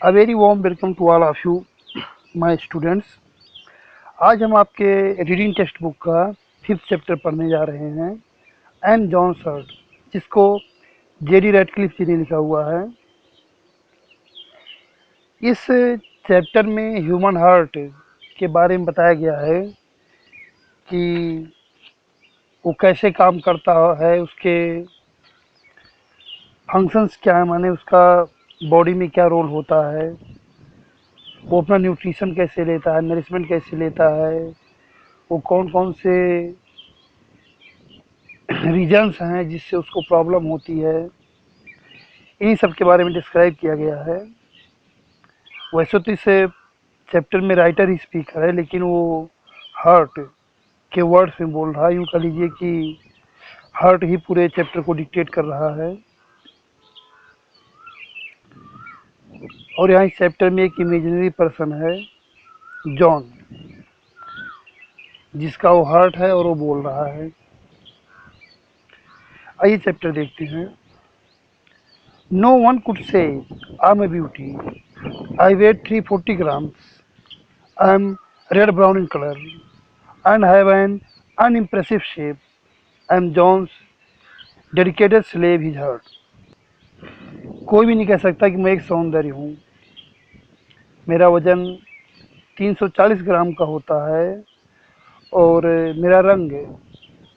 A very warm welcome to all of you, my students. आज हम आपके reading text book का 5th chapter पढ़ने जा रहे हैं, एन जॉन सर्ट, जिसको जेडी रेडक्लिफ जी ने लिखा हुआ है। इस चैप्टर में ह्यूमन हार्ट के बारे में बताया गया है कि वो कैसे काम करता है, उसके फंक्शंस क्या है, माने उसका बॉडी में क्या रोल होता है, वो अपना न्यूट्रिशन कैसे लेता है, नरिशमेंट कैसे लेता है, वो कौन कौन से रीजन्स हैं जिससे उसको प्रॉब्लम होती है, इन्हीं सब के बारे में डिस्क्राइब किया गया है। वैसे तो इस चैप्टर में राइटर ही स्पीकर है, लेकिन वो हार्ट के वर्ड्स में बोल रहा है। यूँ कह लीजिए कि हार्ट ही पूरे चैप्टर को डिक्टेट कर रहा है। और यहाँ इस चैप्टर में एक इमेजिनरी पर्सन है, जॉन, जिसका वो हार्ट है और वो बोल रहा है। आइए चैप्टर देखते हैं। No one could say I am a beauty, I weigh 340 grams, I am red brown in color and have an unimpressive shape. I am John's dedicated slave, his heart. कोई भी नहीं कह सकता कि मैं एक सौंदर्य हूँ। मेरा वजन 340 ग्राम का होता है और मेरा रंग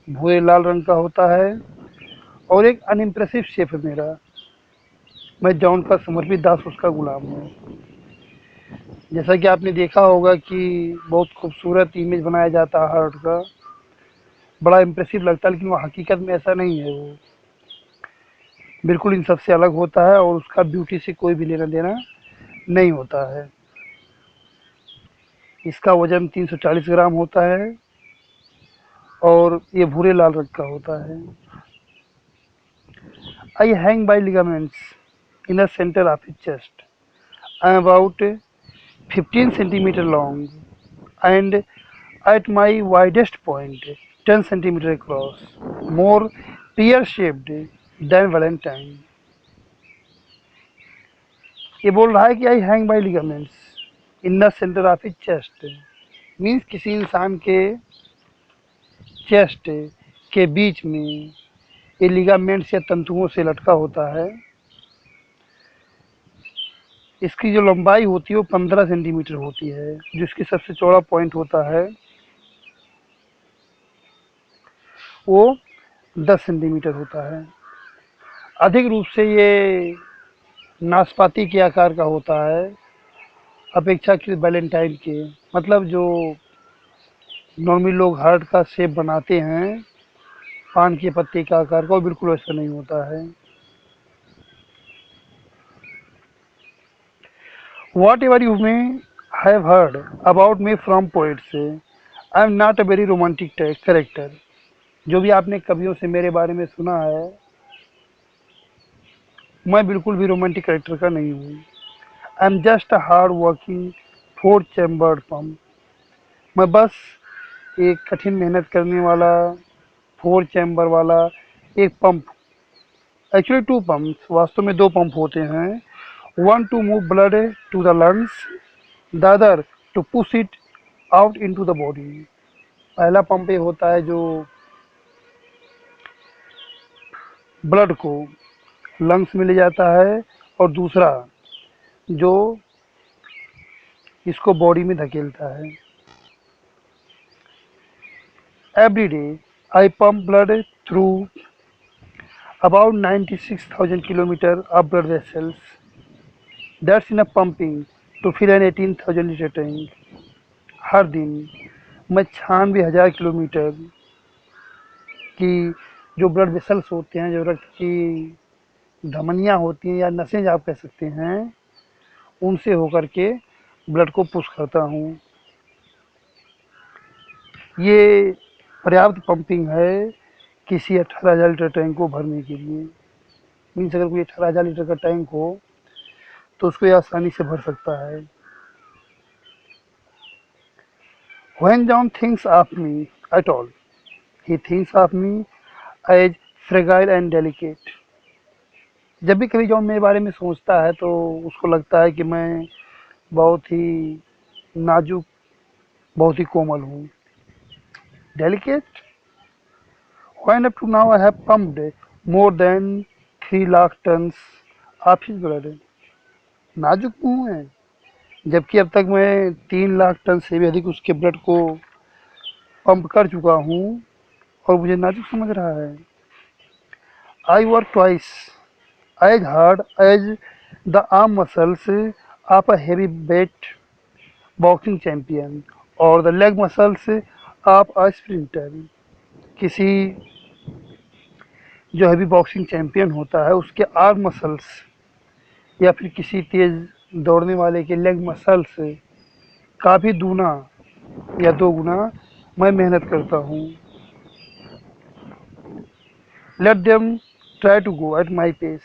भूरे लाल रंग का होता है और एक अनइम्प्रेसिव शेप है मेरा। मैं जॉन का समर्पित दास, उसका गुलाम हूँ। जैसा कि आपने देखा होगा कि बहुत खूबसूरत इमेज बनाया जाता है हार्ट का, बड़ा इम्प्रेसिव लगता है, लेकिन वो हकीकत में ऐसा नहीं है। वो बिल्कुल इन सबसे अलग होता है और उसका ब्यूटी से कोई भी लेना देना नहीं होता है। इसका वजन 340 ग्राम होता है और ये भूरे लाल रंग का होता है। I hang bye ligaments in the centre of his chest. I am about 15 centimetre long and at my widest point 10 centimetre across, more pear shaped than Valentine. ये बोल रहा है कि I hang by ligaments in the centre of his chest, means किसी इंसान के chest के बीच में ये लिगामेंट्स या तंतुओं से लटका होता है। इसकी जो लंबाई होती है वो 15 सेंटीमीटर होती है। जो इसकी सबसे चौड़ा पॉइंट होता है वो 10 सेंटीमीटर होता है। अधिक रूप से ये नाशपाती के आकार का होता है अपेक्षाकृत वैलेंटाइन के। मतलब जो नॉर्मली लोग हार्ट का शेप बनाते हैं पान के पत्ते का आकार का, वो बिल्कुल वैसा नहीं होता है। What ever you may have heard about me from poets, I am not a very romantic character. जो भी आपने कवियों से मेरे बारे में सुना है, मैं बिल्कुल भी रोमांटिक कैरेक्टर का नहीं हूँ। I am just a hard working 4 chambered pump. मैं बस एक कठिन मेहनत करने वाला 4 चैम्बर वाला एक पंप, एक्चुअली 2 पंप्स, वास्तव में 2 पंप होते हैं। One to move blood to the lungs, the other to push it out into the body. पहला पंप ये होता है जो ब्लड को लंग्स में ले जाता है और दूसरा जो इसको बॉडी में धकेलता है। Every day I pump blood through about 96,000 kilometers of blood vessels. That's enough pumping to fill an 18,000 liter tank. हर दिन मैं 96,000 किलोमीटर की जो ब्लड वेसल्स होते हैं, जो रक्त की धमनियाँ होती हैं या नसें आप कह सकते हैं, उनसे होकर के ब्लड को पुश करता हूँ। ये पर्याप्त पंपिंग है किसी 18,000 लीटर टैंक को भरने के लिए। मीन्स अगर कोई 18,000 लीटर का टैंक हो तो उसको ये आसानी से भर सकता है। When John thinks of me at all, he thinks of me as fragile and delicate. जब भी कभी जॉन मेरे बारे में सोचता है तो उसको लगता है कि मैं बहुत ही नाजुक, बहुत ही कोमल हूँ, delicate. When up to now I have pumped more than 3 lakh tons of his blood. नाजुक हूँ मैं, जबकि अब तक मैं 3 लाख टन से भी अधिक उसके ब्लड को पंप कर चुका हूँ और मुझे नाजुक समझ रहा है। I work twice as hard as the arm muscles of a heavyweight boxing champion or the leg muscles of a sprinter. किसी जो हैवी बॉक्सिंग चैंपियन होता है उसके आर्म मसल्स या फिर किसी तेज दौड़ने वाले के लेग मसल से काफ़ी दूना या दो गुना मैं मेहनत करता हूँ। Let them try to go at my pace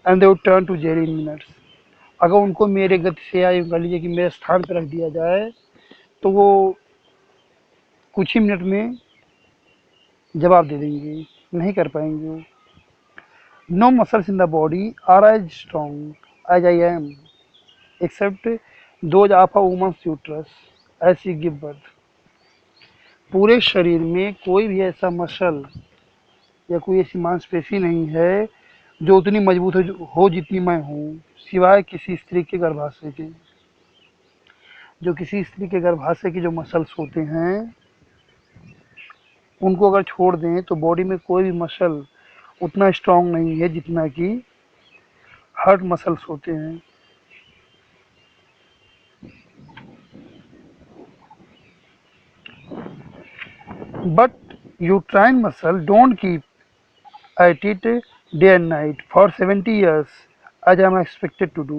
and they would turn to jelly in minutes. अगर उनको मेरे गति से या यूँ कह लीजिए कि मेरे स्थान पर रख दिया जाए तो वो कुछ ही मिनट में जवाब दे देंगे, नहीं कर पाएंगे। No muscles in the body are as strong as I am except those of a woman's uterus as she give birth. पूरे शरीर में कोई भी ऐसा मसल या कोई ऐसी मांसपेशी नहीं है जो उतनी मजबूत हो जितनी मैं हूँ, सिवाय किसी स्त्री के गर्भाशय के। जो किसी स्त्री के गर्भाशय के जो मसल्स होते हैं उनको अगर छोड़ दें तो बॉडी में कोई भी मसल उतना स्ट्रांग नहीं है जितना कि हार्ट मसल्स होते हैं। But uterine muscle don't keep at it day and night for 70 years as I am expected to do।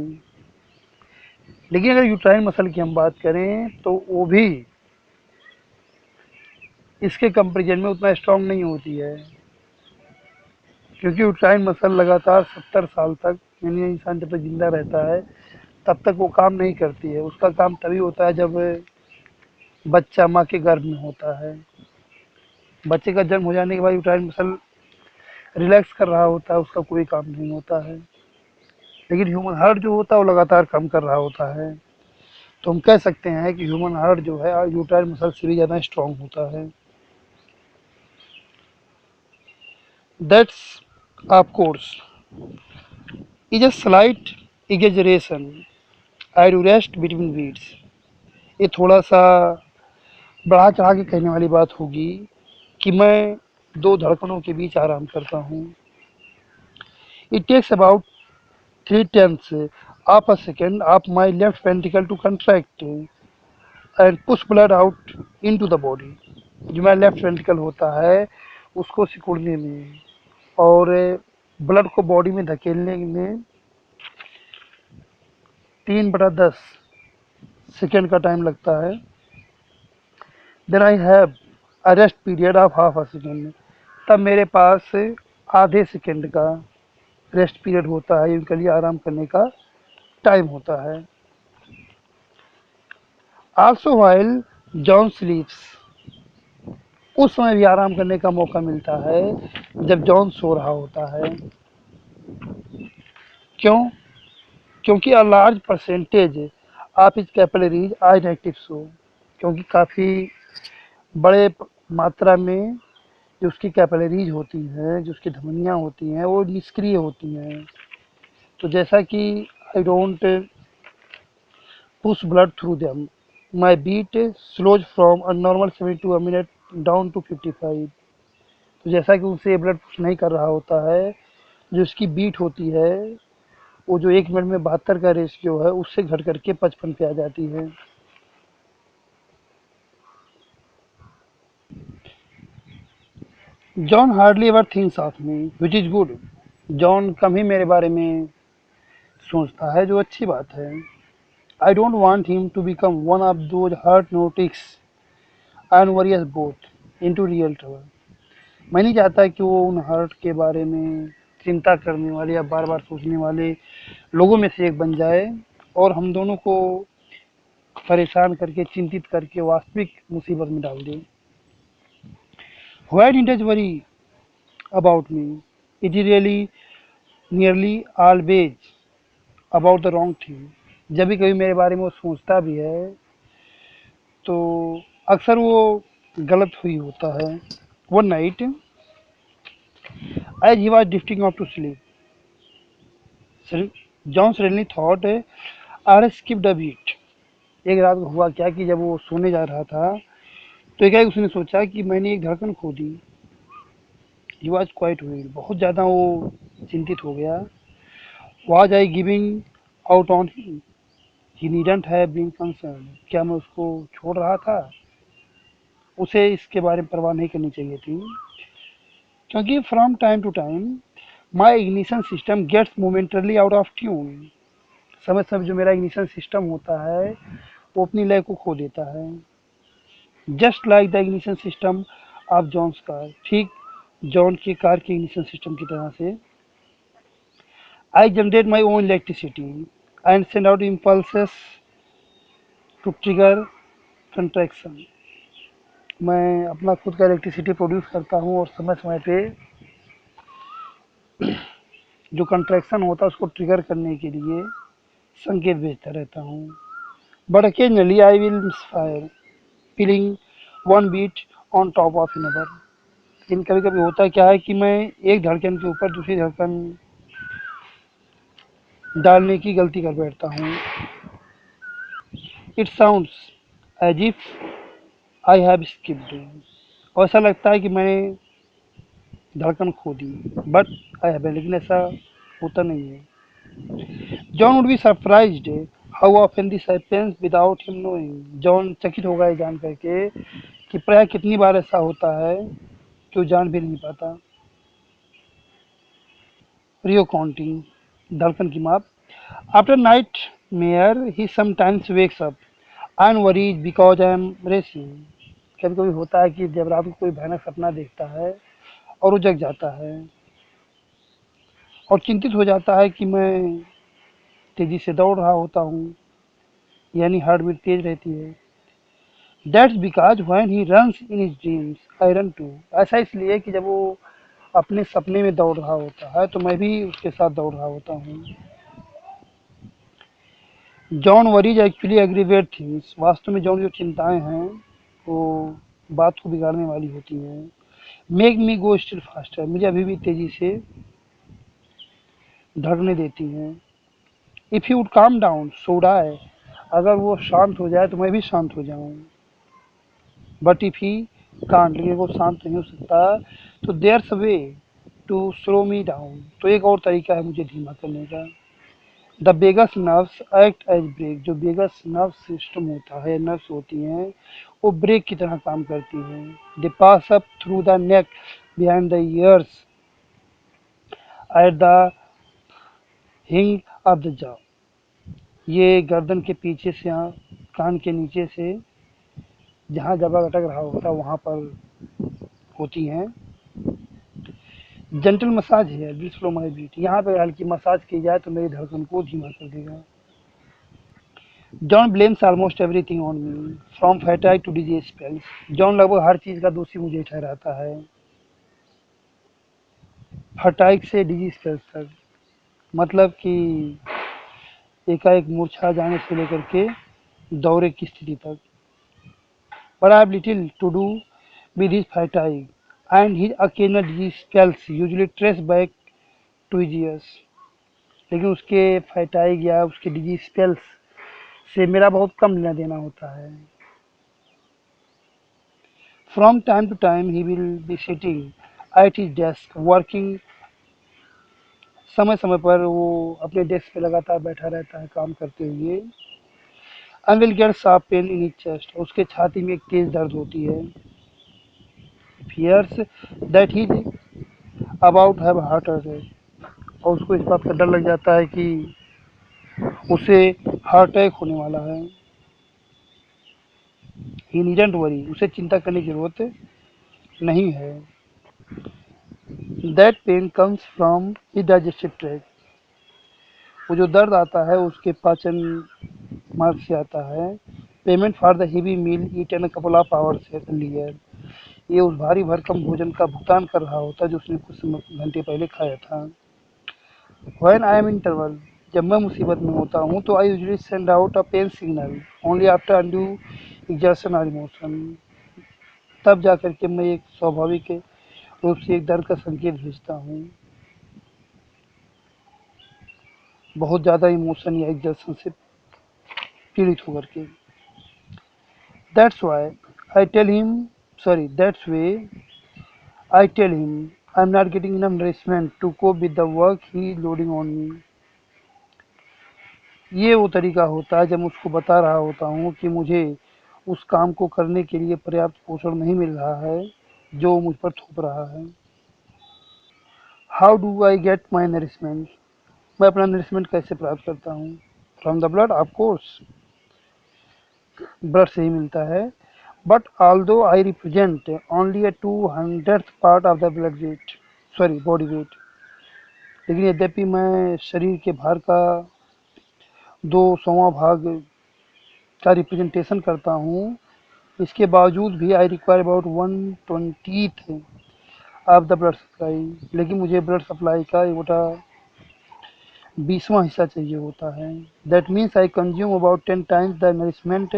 लेकिन अगर यूट्राइन मसल की हम बात करें तो वो भी इसके कंपेरिजन में उतना स्ट्रांग नहीं होती है, क्योंकि यूट्राइन मसल लगातार 70 साल तक, यानी इंसान जब तक जिंदा रहता है तब तक वो काम नहीं करती है। उसका काम तभी होता है जब बच्चा माँ के गर्भ में होता है। बच्चे का जन्म हो जाने के बाद यूट्राइन मसल रिलैक्स कर रहा होता है, उसका कोई काम नहीं होता है। लेकिन ह्यूमन हार्ट जो होता है वो लगातार काम कर रहा होता है। तो हम कह सकते हैं कि ह्यूमन हार्ट जो है यूट्राइन मसल से भी ज़्यादा स्ट्रांग होता है। That's of course is a slight exaggeration I do rest between beats. ये थोड़ा सा बढ़ा चढ़ा के कहने वाली बात होगी कि मैं दो धड़कनों के बीच आराम करता हूँ। It takes about 3/10 of a second of my left ventricle to contract and push blood out into the body. जो मेरा लेफ्ट वेंट्रिकल होता है उसको सिकुड़ने में और ब्लड को बॉडी में धकेलने में 3/10 सेकेंड का टाइम लगता है। Then I have a rest period of half a second. तब मेरे पास आधे सेकेंड का रेस्ट पीरियड होता है, इनके लिए आराम करने का टाइम होता है। आल्सो वाइल जॉन स्लीप्स, उस समय भी आराम करने का मौका मिलता है जब जॉन सो रहा होता है। क्यों? क्योंकि a large percentage of his capillaries are inactive so. क्योंकि काफ़ी बड़े मात्रा में जो उसकी कैपिलरीज होती हैं, जो उसकी धमनियाँ होती हैं, वो निष्क्रिय होती हैं। तो जैसा कि I don't push blood through them, my beat slows from a normal 72 a minute down to 55। तो जैसा कि उनसे ब्लड पुश नहीं कर रहा होता है, जो उसकी बीट होती है वो जो 1 मिनट में 72 का रेशियो है उससे घट करके 55 पे आ जाती है। John hardly ever thinks of me which is good. John कम ही मेरे बारे में सोचता है, जो अच्छी बात है। I don't want him to become one of those heart neurotics and worry us both into real trouble. मैं नहीं चाहता कि वो उन हार्ट के बारे में चिंता करने वाले या बार बार सोचने वाले लोगों में से एक बन जाए और हम दोनों को परेशान करके, चिंतित करके वास्तविक मुसीबत में डाल दे। Why didn't I worry about me? It is really nearly always about the wrong thing. जब भी कभी मेरे बारे में वो सोचता भी है तो अक्सर वो गलत हुई होता है। One night as he was drifting off to sleep, John suddenly thought or skipped a beat. एक रात को हुआ क्या कि जब वो सोने जा रहा था तो एकाएक उसने सोचा कि मैंने एक धड़कन खो दी। ही वॉज क्वाइट वर्रीड, बहुत ज़्यादा वो चिंतित हो गया। Was I giving out on him, he needn't have been concerned, क्या मैं उसको छोड़ रहा था? उसे इसके बारे में परवाह नहीं करनी चाहिए थी, क्योंकि from time to time my ignition system gets momentarily out of tune. समय समय जो मेरा इग्निशन सिस्टम होता है वो अपनी लय को खो देता है। Just like the ignition system of John's car, ठीक जॉन की कार के इग्निशन सिस्टम की तरह से। I generate my own electricity and send out impulses to trigger contraction. मैं अपना खुद का इलेक्ट्रिसिटी प्रोड्यूस करता हूँ और समय समय पे जो कंट्रैक्शन होता है उसको ट्रिगर करने के लिए संकेत भेजता रहता हूँ। But occasionally I will misfire, feeling one beat on top of another. लेकिन कभी कभी होता क्या है कि मैं एक धड़कन के ऊपर दूसरी धड़कन डालने की गलती कर बैठता हूँ। It sounds as if I have skipped, और ऐसा लगता है कि मैंने धड़कन खो दी, बट आई हैव, लेकिन ऐसा होता नहीं है। John would be surprised how often this happens without him knowing. John चकित होगा ये जान करके कि प्राय कितनी बार ऐसा होता है कि वो जान भी नहीं पाता। रियो काउंटिंग, धड़कन की माप। After night mayor he sometimes wakes up and worries because I am racing. कभी कभी होता है कि जब रात को कोई भयानक सपना देखता है और वो जग जाता है और चिंतित हो जाता है कि मैं तेजी से दौड़ रहा होता हूँ, यानी हार्ट बीट तेज रहती है। That's because when he runs in his dreams I run too. ऐसा इसलिए कि जब वो अपने सपने में दौड़ रहा होता है तो मैं भी उसके साथ दौड़ रहा होता हूँ। John worries actually aggravate things, वास्तव में जॉन जो चिंताएं हैं वो बात को बिगाड़ने वाली होती हैं। मेक मी गो स्टिल फास्टर, मुझे अभी भी तेजी से धड़कने देती हैं। If he would calm down so would I, अगर वो शांत हो जाए तो मैं भी शांत हो जाऊं। बट इफ़ ही कांट, लेकिन वो शांत नहीं हो सकता तो there's a way to slow me down, तो एक और तरीका है मुझे धीमा करने का। The vagus nerves act as brake, जो वेगस नर्व सिस्टम होता है, नर्व्स होती हैं, वो ब्रेक की तरह काम करती हैं। They pass up through the neck behind the ears at the hinge of the jaw, ये गर्दन के पीछे से, यहाँ कान के नीचे से, जहाँ जबड़ा अटक रहा होता है वहाँ पर होती हैं। जेंटल मसाज है विल स्लो माई बीट, यहाँ पे हल्की मसाज की जाए तो मेरी धड़कन को धीमा कर देगा। John blames almost everything on me from fatigue to disease spells. John लगभग हर चीज़ का दोषी मुझे ठहराता है, फटाइक से डिजीज स्पेल्स तक, मतलब कि एकाएक मूर्छा जाने से लेकर के दौरे की स्थिति तक। But I have little to do with his fatigue and his occasional disease spells usually trace back to his years। लेकिन उसके फैटाइग या उसके डिजीज स्पेल्स से मेरा बहुत कम लेना देना होता है। From time to time he will be sitting at his desk working, समय समय पर वो अपने डेस्क पे लगातार बैठा रहता है काम करते हुए। And will get sharp pain in his chest, उसके छाती में एक तेज दर्द होती है। Fears that he about have heart attack, और उसको इस बात का डर लग जाता है कि उसे हार्ट अटैक होने वाला है। ही नीडंट वरी, उसे चिंता करने की जरूरत नहीं है। That pain comes from his digestive tract, वो जो दर्द आता है उसके पाचन मार्ग से आता है। Payment for the heavy meal eaten a couple of hours earlier, ये उस भारी भरकम भोजन का भुगतान कर रहा होता है जो उसने कुछ घंटे पहले खाया था। When I am in trouble, जब मैं मुसीबत में होता हूँ तो I usually send out a pen signal only after undue exertion और इमोशन। तब जाकर के मैं एक स्वाभाविक रूप से एक दर्द का संकेत भेजता हूँ, बहुत ज़्यादा इमोशन या एग्जर्शन से पीड़ित होकर के। That's why I tell him sorry that's way I tell him I'm not getting enough nourishment to cope with the work he loading on me। ये वो तरीका होता है जब मैं उसको बता रहा होता हूँ कि मुझे उस काम को करने के लिए पर्याप्त पोषण नहीं मिल रहा है जो वो मुझ पर थोप रहा है। How do I get my nourishment, मैं अपना नरिशमेंट कैसे प्राप्त करता हूँ? From the blood, of course, blood से ही मिलता है। But although I represent only a 200th part of the blood weight sorry body weight, लेकिन यद्यपि मैं शरीर के भार का 200वां भाग का रिप्रेजेंटेशन करता हूँ, इसके बावजूद भी I require about 1/20 of the blood supply, लेकिन मुझे ब्लड सप्लाई का 1/20वां हिस्सा चाहिए होता है। That means I consume about 10 times the nourishment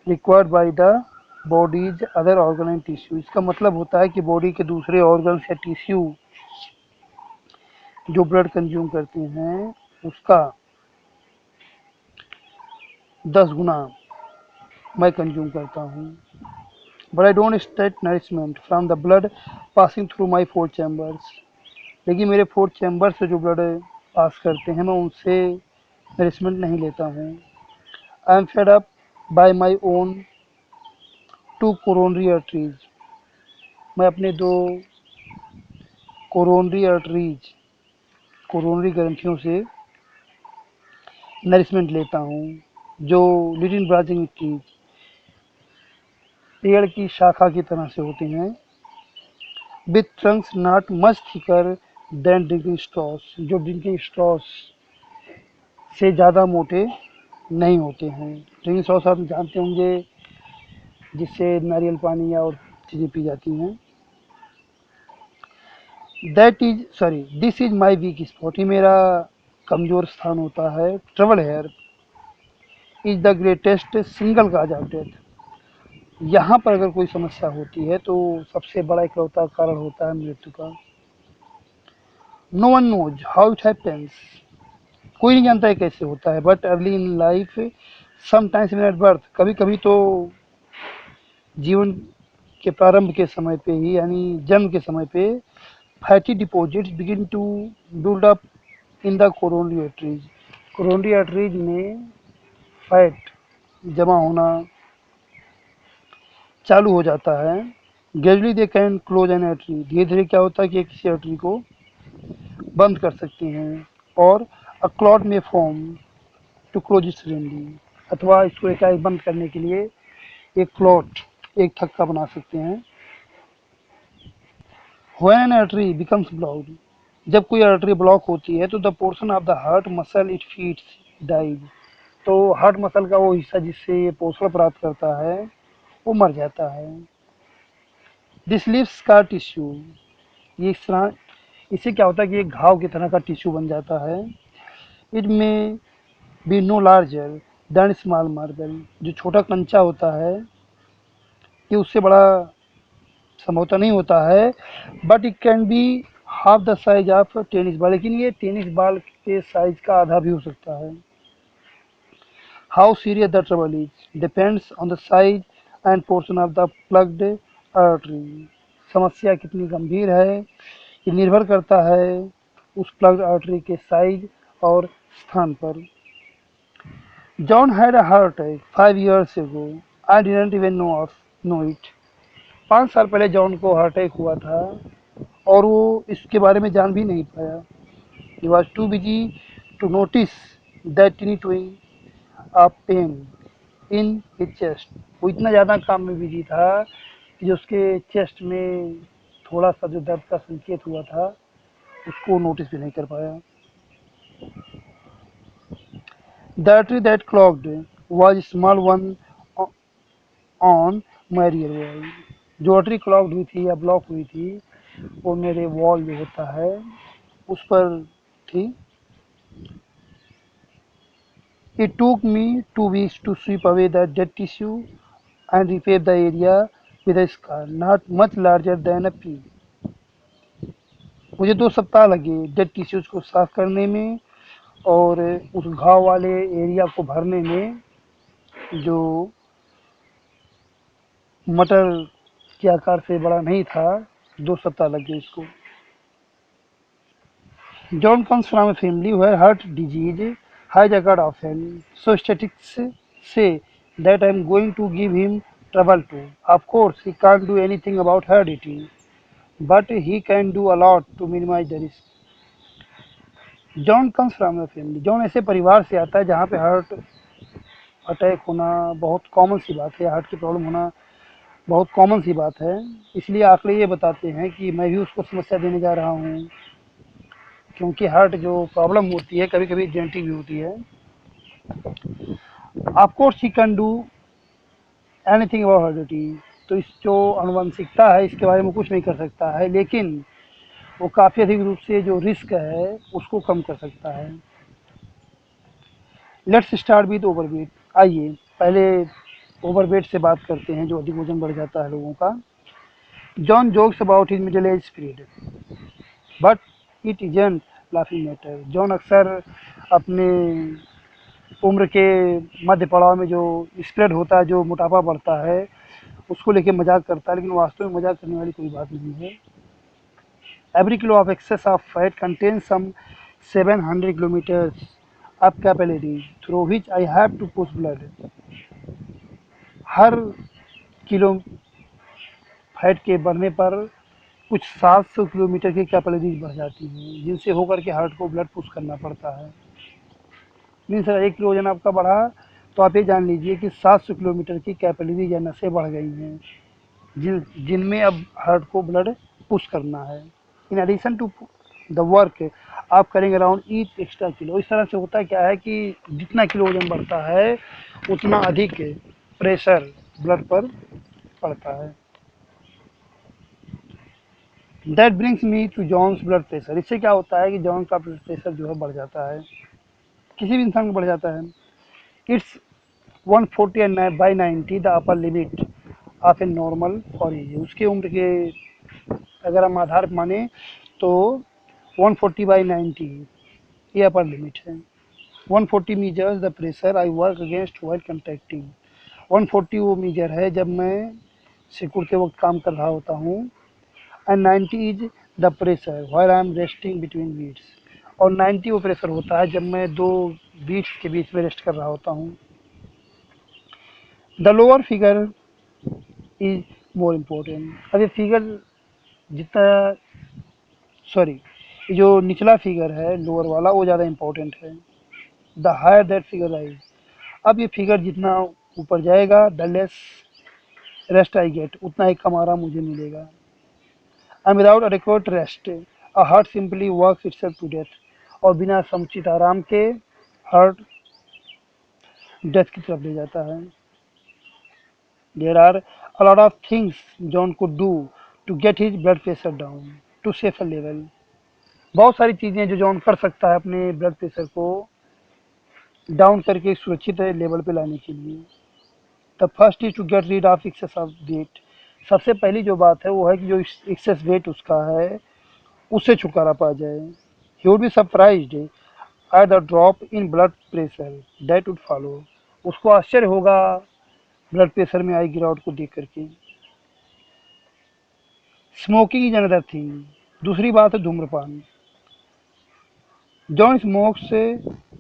required by the bodies other organ and tissue. इसका मतलब होता है कि बॉडी के दूसरे ऑर्गन्स या टिश्यू जो ब्लड कंज्यूम करते हैं उसका 10 गुना मैं कंज्यूम करता हूँ। But I don't extract nourishment from the blood passing through my 4 chambers, लेकिन मेरे 4 चैम्बर से जो ब्लड पास करते हैं मैं उनसे नरिशमेंट नहीं लेता हूँ। I am fed up by my own 2 coronary arteries, मैं अपने 2 कोरोनरी आर्टरीज कोरोनरी ग्रंथियों से नरिशमेंट लेता हूँ जो लिटिल ब्रांचिंग ट्रीज पेड़ की शाखा की तरह से होते हैं। With trunks not much thicker than drinking straws, जो ड्रिंकिंग स्ट्रॉस से ज़्यादा मोटे नहीं होते हैं। ड्रिंकिंग स्ट्रॉस आप जानते होंगे जिससे नारियल पानी या और चीज़ें पी जाती हैं। That is sorry this is my week spot, ये मेरा कमज़ोर स्थान होता है। Trouble here is the greatest single cause of death, यहाँ पर अगर कोई समस्या होती है तो सबसे बड़ा इकलौता कारण होता है मृत्यु का। No one knows how it happens, कोई नहीं जानता है कैसे होता है। But early in life sometimes in at birth, कभी कभी तो जीवन के प्रारंभ के समय पे ही यानी जन्म के समय पे fatty deposits begin to build up in the coronary arteries, coronary arteries में फैट जमा होना चालू हो जाता है। Gradually they can close an artery, धीरे धीरे क्या होता है कि किसी आर्टरी को बंद कर सकते हैं। और a clot may form to close it suddenly, अथवा इसको एकाएक बंद करने के लिए एक क्लॉट एक थक्का बना सकते हैं। When an artery becomes blocked, जब कोई आर्टरी ब्लॉक होती है तो the portion of the heart muscle it feeds dies, तो हार्ट मसल का वो हिस्सा जिससे ये पोषण प्राप्त करता है वो मर जाता है। दिस लीव्स स्कार टिश्यू, ये इस तरह इससे क्या होता है कि एक घाव की तरह का टिश्यू बन जाता है। इट में be no larger than small marble, जो छोटा कंचा होता है ये उससे बड़ा संभवतः नहीं होता है। But it can be half the size of tennis ball, लेकिन ये टेनिस बॉल के साइज का आधा भी हो सकता है। How serious the trouble is depends on the size and portion of the plugged artery, समस्या कितनी गंभीर है ये निर्भर करता है उस प्लग्ड आर्टरी के साइज और स्थान पर। John had a heart attack 5 years ago, I didn't even know it, 5 साल पहले जॉन को हार्ट अटैक हुआ था और वो इसके बारे में जान भी नहीं पाया। He was too busy to notice that tiny twinge a pain in his chest, वो इतना ज़्यादा काम में बिजी था कि जो उसके चेस्ट में थोड़ा सा जो दर्द का संकेत हुआ था उसको नोटिस भी नहीं कर पाया। The artery that clogged was small one on my rear wall, जो आर्टरी क्लॉग्ड हुई थी या ब्लॉक हुई थी वो मेरे वॉल जो होता है उस पर थी। It took me 2 weeks to sweep away the dead tissue and repair the area with a scar not much larger than a pea. मुझे 2 सप्ताह लगे डेड टिश्यूज को साफ करने में और उस घाव वाले एरिया को भरने में जो मटर के आकार से बड़ा नहीं था। 2 सप्ताह लग गए इसको। John comes from a family where heart disease has occurred often, so statistics say that I'm going to give him trouble too. Of course, he can't do anything about heredity, but he can do a lot to minimize the risk. John comes from a family, John ऐसे परिवार से आता है जहाँ पे heart attack होना बहुत common सी बात है, हार्ट की प्रॉब्लम होना बहुत कॉमन सी बात है। इसलिए आंकड़े ये बताते हैं कि मैं भी उसको समस्या देने जा रहा हूँ, क्योंकि हार्ट जो प्रॉब्लम होती है कभी कभी जेनेटिक भी होती है। Of course he can do anything about heredity, तो इस जो आनुवंशिकता है इसके बारे में कुछ नहीं कर सकता है, लेकिन वो काफ़ी अधिक रूप से जो रिस्क है उसको कम कर सकता है। Let's start with overweight. आइए पहले ओवरवेट से बात करते हैं, जो अधिक वजन बढ़ जाता है लोगों का। John jokes about his middle age period but it isn't laughing matter. John अक्सर अपने उम्र के मध्य पड़ाव में जो स्प्रेड होता है, जो मोटापा बढ़ता है, उसको लेके मजाक करता है, लेकिन वास्तव में मजाक करने वाली कोई बात नहीं है। Every kilo of excess of fat contains some 700 kilometres of capillaries through which I have to push blood. हर किलो फैट के बढ़ने पर कुछ 700 किलोमीटर की कैपिलरीज बढ़ जाती हैं, जिनसे होकर के हार्ट को ब्लड पुश करना पड़ता है। मीन्स 1 किलो वजन आपका बढ़ा तो आप ये जान लीजिए कि 700 किलोमीटर की कैपिलरीज या नसें बढ़ गई हैं, जिनमें अब हार्ट को ब्लड पुश करना है। In addition to the work आप करेंगे अराउंड ईच एक्स्ट्रा किलो। इस तरह से होता क्या है कि जितना किलो वजन बढ़ता है उतना अधिक प्रेशर ब्लड पर पड़ता है। That brings me to John's blood pressure. इससे क्या होता है कि जॉन का ब्लड प्रेशर जो है बढ़ जाता है, किसी भी इंसान को बढ़ जाता है। It's 140 and by 90 the upper limit of a normal for age. उसके उम्र के अगर हम आधार माने तो 140/90 ये अपर लिमिट है। 140 measures the pressure I work against while contracting. 140 वो मीजर है जब मैं सिकुड़ते वक्त काम कर रहा होता हूँ। And 90 is the pressure while I am resting between beats. और 90 वो प्रेशर होता है जब मैं 2 बीट्स के बीच में रेस्ट कर रहा होता हूँ। The lower figure is more important. अब ये फिगर जितना सॉरी जो निचला फिगर है लोअर वाला वो ज़्यादा इम्पोर्टेंट है। The higher that figure rise. अब ये फिगर जितना ऊपर जाएगा the less rest I get, उतना ही कम आराम मुझे मिलेगा। And without adequate rest a heart simply works itself to death. और बिना समुचित आराम के हार्ट डेथ की तरफ ले जाता है। There are a lot of things John could do to get his blood pressure down to safer level. बहुत सारी चीज़ें जो जॉन कर सकता है अपने ब्लड प्रेशर को डाउन करके सुरक्षित लेवल पे लाने के लिए। The first is to get rid of excess of weight. सबसे पहली जो बात है वो है कि जो एक्सेस वेट उसका है उससे छुटकारा पा जाए। He would be surprised at the drop in blood pressure that would follow. उसको आश्चर्य होगा ब्लड प्रेशर में आई गिरावट को देख करके। Smoking is another thing. दूसरी बात है धूम्रपान। John smokes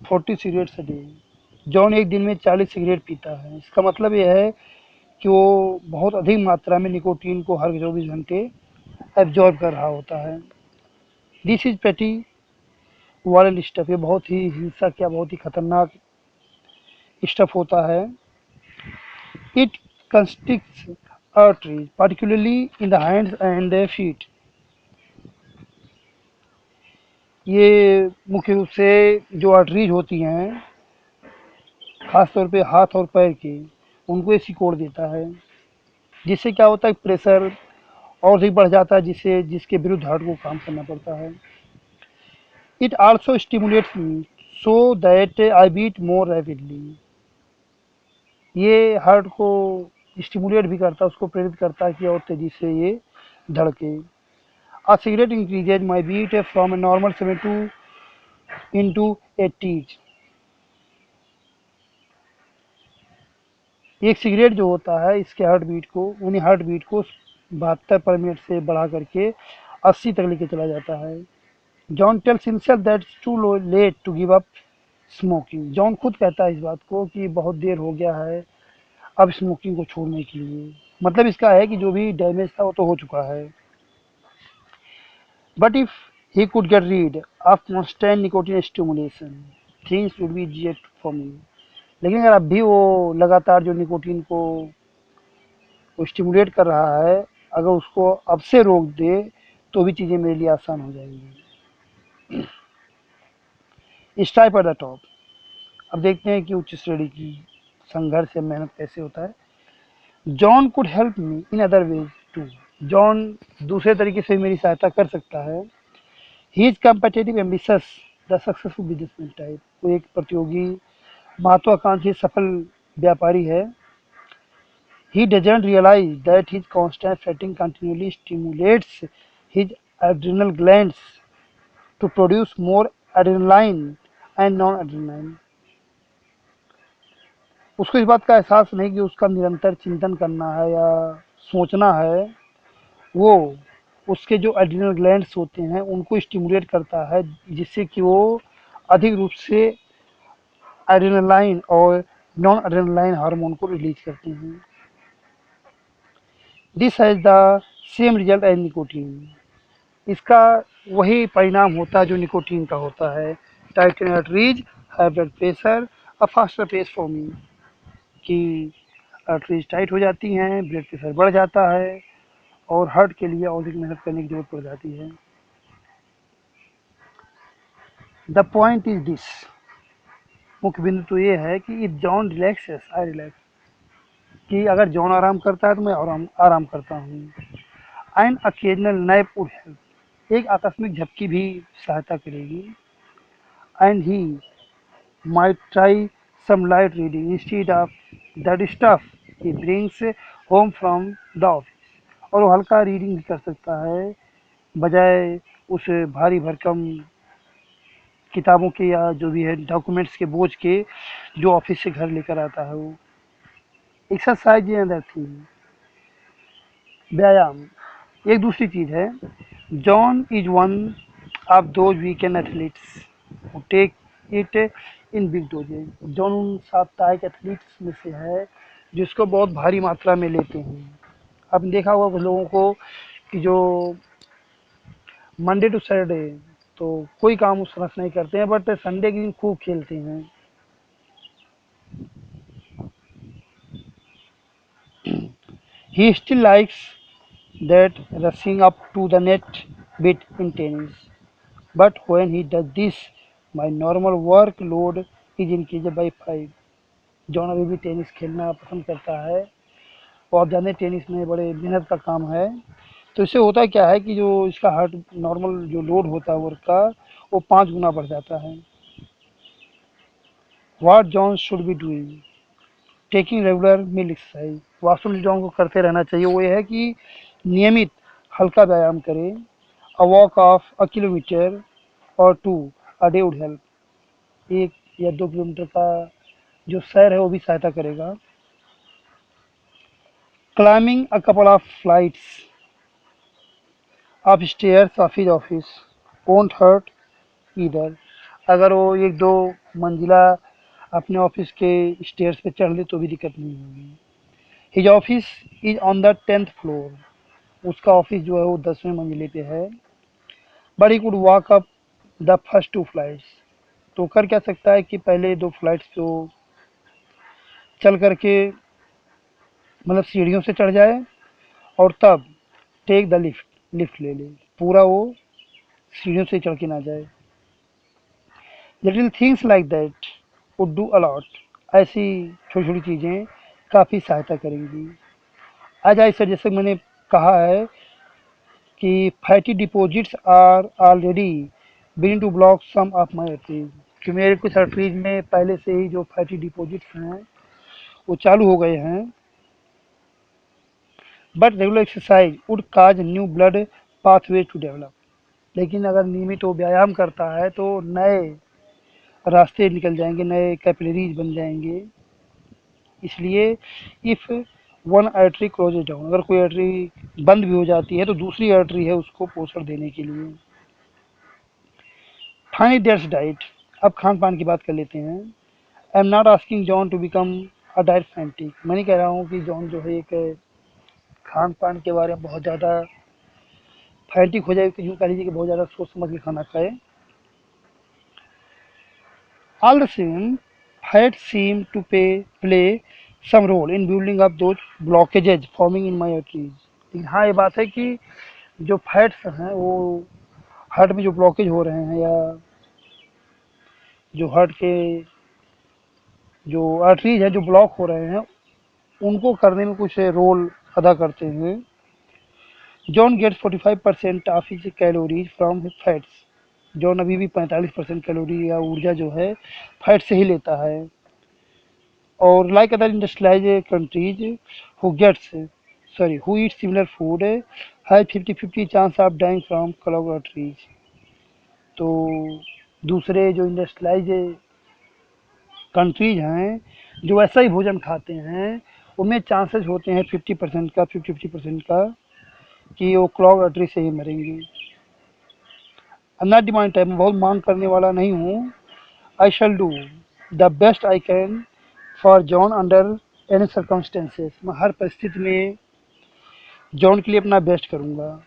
40 cigarettes a day. John एक दिन में 40 सिगरेट पीता है। इसका मतलब यह है कि वो बहुत अधिक मात्रा में निकोटीन को हर 24 घंटे एब्जॉर्ब कर रहा होता है। दिस इज पेटी वायलेंट स्टफ। ये बहुत ही हिंसक या बहुत ही खतरनाक स्टफ होता है। It constricts arteries particularly in the hands and feet। ये मुख्य रूप से जो आर्टरीज होती हैं खासतौर पे हाथ और पैर की, उनको ये सिकोड़ देता है, जिससे क्या होता है प्रेशर और अधिक बढ़ जाता है, जिससे जिसके विरुद्ध हार्ट को काम करना पड़ता है। It also stimulates me so that I beat more rapidly. ये हार्ट को स्टिमुलेट भी करता है, उसको प्रेरित करता है कि और तेज़ी से ये धड़के। A cigarette increases my beat from a normal 72 into 80s. एक सिगरेट जो होता है इसके हार्ट बीट को, यानी हार्ट बीट को 72 पर मिनट से बढ़ा करके 80 तक लेके चला जाता है। John tells himself that it's too late to give up smoking. John खुद कहता है इस बात को कि बहुत देर हो गया है अब स्मोकिंग को छोड़ने के लिए। मतलब इसका है कि जो भी डैमेज था वो तो हो चुका है। But if he could get rid of constant nicotine stimulation things would be easier for me. लेकिन अगर अब भी वो लगातार जो निकोटीन को स्टिमुलेट कर रहा है, अगर उसको अब से रोक दे तो भी चीज़ें मेरे लिए आसान हो जाएंगी। Stripe at the top. अब देखते हैं कि उच्च श्रेणी की संघर्ष या मेहनत कैसे होता है। John could help me in other ways too. John दूसरे तरीके से मेरी सहायता कर सकता है। He is competitive ambitious the successful businessman type. वो एक प्रतियोगी महत्वाकांक्षी सफल व्यापारी है। He doesn't realize that his constant fretting continually stimulates his adrenal glands to produce more adrenaline and non-adrenaline. उसको इस बात का एहसास नहीं कि उसका निरंतर चिंतन करना है या सोचना है, वो उसके जो एड्रिनल ग्लैंड्स होते हैं उनको स्टिमुलेट करता है, जिससे कि वो अधिक रूप से एड्रेनालाइन और नॉन एड्रेनालाइन हार्मोन को रिलीज करते हैं। This has the same result as nicotine. इसका वही परिणाम होता है जो निकोटीन का होता है। Tighten arteries, high blood pressure, a faster pace for me, कि आर्टरीज टाइट हो जाती हैं, ब्लड प्रेशर बढ़ जाता है और हार्ट के लिए और अधिक मेहनत करने की जरूरत पड़ जाती है। The point is this. मुख्य बिंदु तो ये है कि if John relaxes I relax, कि अगर जॉन आराम करता है तो मैं आराम आराम करता हूँ। And occasional nap would help. एक आकस्मिक झपकी भी सहायता करेगी। And he might try some light reading instead of that stuff he brings home from the office। और वो हल्का रीडिंग भी कर सकता है बजाय उस भारी भरकम किताबों के या जो भी है डॉक्यूमेंट्स के बोझ के जो ऑफिस से घर लेकर आता है वो। Exercise and other thing. व्यायाम एक दूसरी चीज़ है। John is one of those weekend athletes who take it in big doses. जॉन उन साप्ताहिक एथलीट्स में से है जिसको बहुत भारी मात्रा में लेते हैं। आपने देखा होगा कुछ लोगों को कि जो मंडे टू सैटरडे तो कोई काम उस तरह से नहीं करते हैं, बट संडे के दिन खूब खेलते हैं। He still likes that rushing up to the net bit in tennis. But when he does this, my normal workload is increased by 5। John अभी भी टेनिस खेलना पसंद करता है और आप जाने टेनिस में बड़े मेहनत का काम है। तो इससे होता क्या है कि जो इसका हार्ट नॉर्मल जो लोड होता है वर्क का वो 5 गुना बढ़ जाता है। What John should be doing taking regular mild exercise. वास्तव में जॉन को करते रहना चाहिए वो ये है कि नियमित हल्का व्यायाम करें। A walk of a kilometre और 2 अ डे वुड हेल्प। 1 या 2 किलोमीटर का जो सैर है वो भी सहायता करेगा। Climbing a couple of flights of stairs of his office won't hurt either. अगर वो 1-2 मंजिला अपने ऑफिस के स्टेयर्स पे चढ़ ले तो भी दिक्कत नहीं होगी। His office is on the 10th floor. उसका ऑफिस जो है वो 10वें मंजिले पे है। But he could walk up the first 2 flights. तो कर क्या सकता है कि पहले 2 फ्लाइट्स तो चल करके मतलब सीढ़ियों से चढ़ जाए और तब टेक द लिफ्ट, लिफ्ट ले ले। पूरा वो सीढ़ियों से चढ़ के ना जाए। Little things like that would do allot. ऐसी छोटी छोटी चीज़ें काफ़ी सहायता करेंगी। आज आई सर जैसे मैंने कहा है कि fatty deposits are already begin to block some of my arteries, कि मेरे कुछ आर्टरीज में पहले से ही जो फैटी डिपॉजिट्स हैं वो चालू हो गए हैं। But regular exercise would cause new blood pathway to develop, लेकिन अगर नियमित वो व्यायाम करता है तो नए रास्ते निकल जाएंगे, नए कैपिलरीज बन जाएंगे। इसलिए if one artery closes down, अगर कोई आर्टरी बंद भी हो जाती है तो दूसरी आर्टरी है उसको पोषण देने के लिए। Finally that's diet. अब खान पान की बात कर लेते हैं। I am not asking John to become a diet fanatic, मैं नहीं कह रहा हूँ कि जॉन जो है एक खान पान के बारे में बहुत ज़्यादा फैंटिक हो जाए, कि यूँ कह लीजिए कि बहुत ज़्यादा सोच समझ के खाना खाए। All the same fat seem to play some role in building up those blockages forming in my arteries. लेकिन हाँ, ये बात है कि जो फैट्स हैं वो हार्ट में जो ब्लॉकेज हो रहे हैं, या जो हार्ट के जो आर्टरीज है जो ब्लॉक हो रहे हैं, उनको करने में कुछ रोल अदा करते हैं। John gets 45% of his calories from fats. John अभी भी 45% कैलोरी या ऊर्जा जो है फैट से ही लेता है। और like other industrialised countries who gets sorry who eat similar food has 50-50 chance of dying from clog arteries. तो दूसरे जो इंडस्ट्रियलाइज्ड कंट्रीज हैं जो ऐसा ही भोजन खाते हैं, उनमें चांसेस होते हैं 50% का, 50-50% का, कि वो क्लॉग आर्टरी से ही मरेंगे। नॉट डिमांड टाइप, मैं बहुत मांग करने वाला नहीं हूँ। I shall do the best I can for John under any circumstances. मैं हर परिस्थिति में जॉन के लिए अपना बेस्ट करूँगा,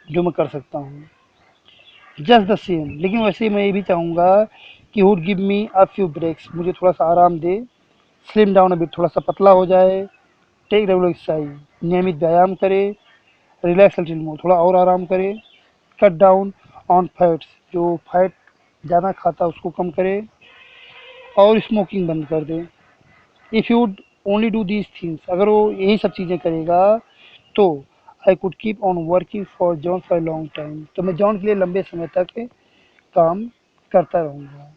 जो मैं कर सकता हूँ। जस्ट द सेम, लेकिन वैसे ही मैं ये भी चाहूँगा कि would give me a few breaks, मुझे थोड़ा सा आराम दे, स्लिम डाउन अभी, थोड़ा सा पतला हो जाए, टेक रेगुलर एक्सरसाइज, नियमित व्यायाम करे, रिलैक्स लिटिल मोर, थोड़ा और आराम करे, कट डाउन ऑन फैट्स, जो फैट ज़्यादा खाता है उसको कम करे, और स्मोकिंग बंद कर दे। If you only do these things, अगर वो यही सब चीज़ें करेगा तो I could keep on working for John for long time, तो मैं जॉन के लिए लंबे समय तक काम करता रहूँगा।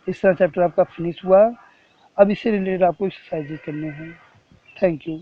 इस तरह चैप्टर आपका फिनिश हुआ। अब इससे रिलेटेड आपको एक्सरसाइजेज करने हैं। Thank you.